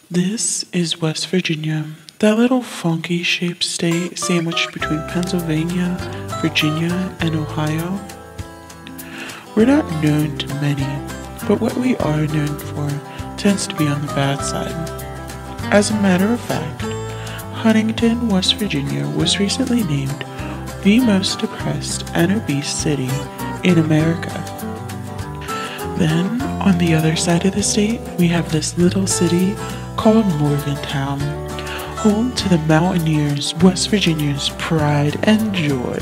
This is West Virginia, that little funky shaped state sandwiched between Pennsylvania, Virginia, and Ohio. We're not known to many, but what we are known for tends to be on the bad side. As a matter of fact, Huntington, West Virginia was recently named the most depressed and obese city in America. Then, on the other side of the state, we have this little city called Morgantown, home to the Mountaineers, West Virginia's pride and joy.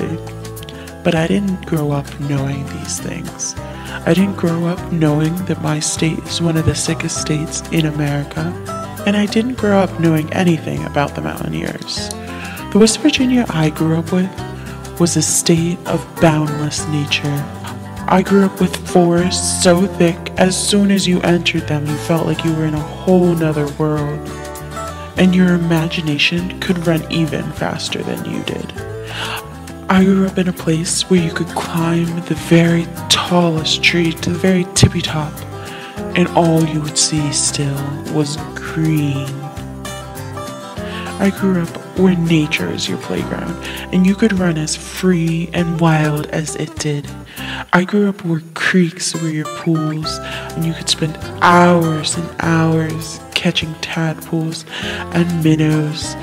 But I didn't grow up knowing these things. I didn't grow up knowing that my state is one of the sickest states in America, and I didn't grow up knowing anything about the Mountaineers. The West Virginia I grew up with was a state of boundless nature. I grew up with forests so thick, as soon as you entered them, you felt like you were in a whole nother world. And your imagination could run even faster than you did. I grew up in a place where you could climb the very tallest tree to the very tippy top, and all you would see still was green. I grew up where nature is your playground, and you could run as free and wild as it did. I grew up where creeks were your pools, and you could spend hours and hours catching tadpoles and minnows,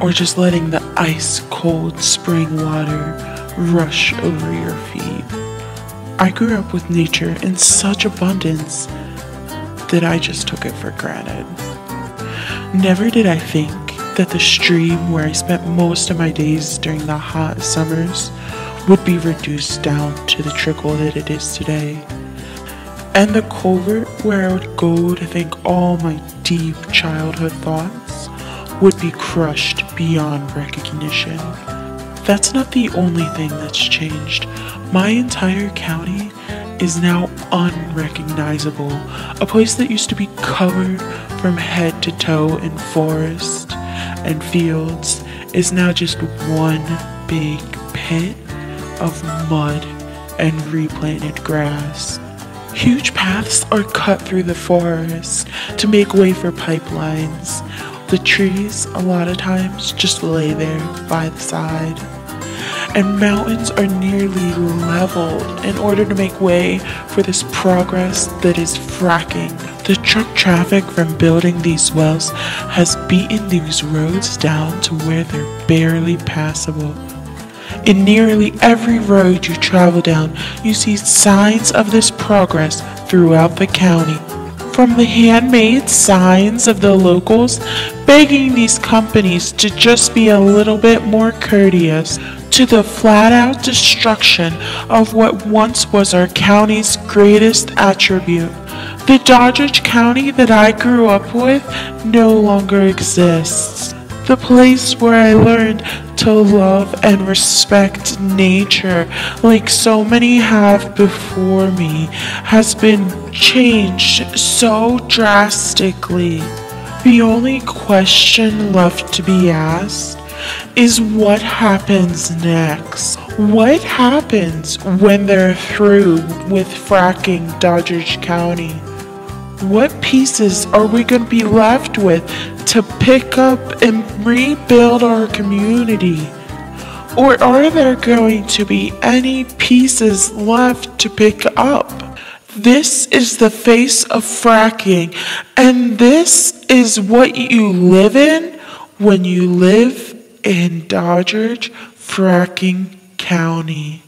or just letting the ice-cold spring water rush over your feet. I grew up with nature in such abundance that I just took it for granted. Never did I think that the stream where I spent most of my days during the hot summers would be reduced down to the trickle that it is today. And the culvert where I would go to think all my deep childhood thoughts would be crushed beyond recognition. That's not the only thing that's changed. My entire county is now unrecognizable. A place that used to be covered from head to toe in forest and fields is now just one big pit of mud and replanted grass. Huge paths are cut through the forest to make way for pipelines. The trees, a lot of times, just lay there by the side. And mountains are nearly leveled in order to make way for this progress that is fracking. The truck traffic from building these wells has beaten these roads down to where they're barely passable. In nearly every road you travel down, you see signs of this progress throughout the county. From the handmade signs of the locals begging these companies to just be a little bit more courteous, to the flat-out destruction of what once was our county's greatest attribute. The Doddridge County that I grew up with no longer exists. The place where I learned to love and respect nature, like so many have before me, has been changed so drastically. The only question left to be asked is what happens next? What happens when they're through with fracking Doddridge County? What pieces are we going to be left with to pick up and rebuild our community? Or are there going to be any pieces left to pick up? This is the face of fracking, and this is what you live in when you live in Doddridge Fracking County.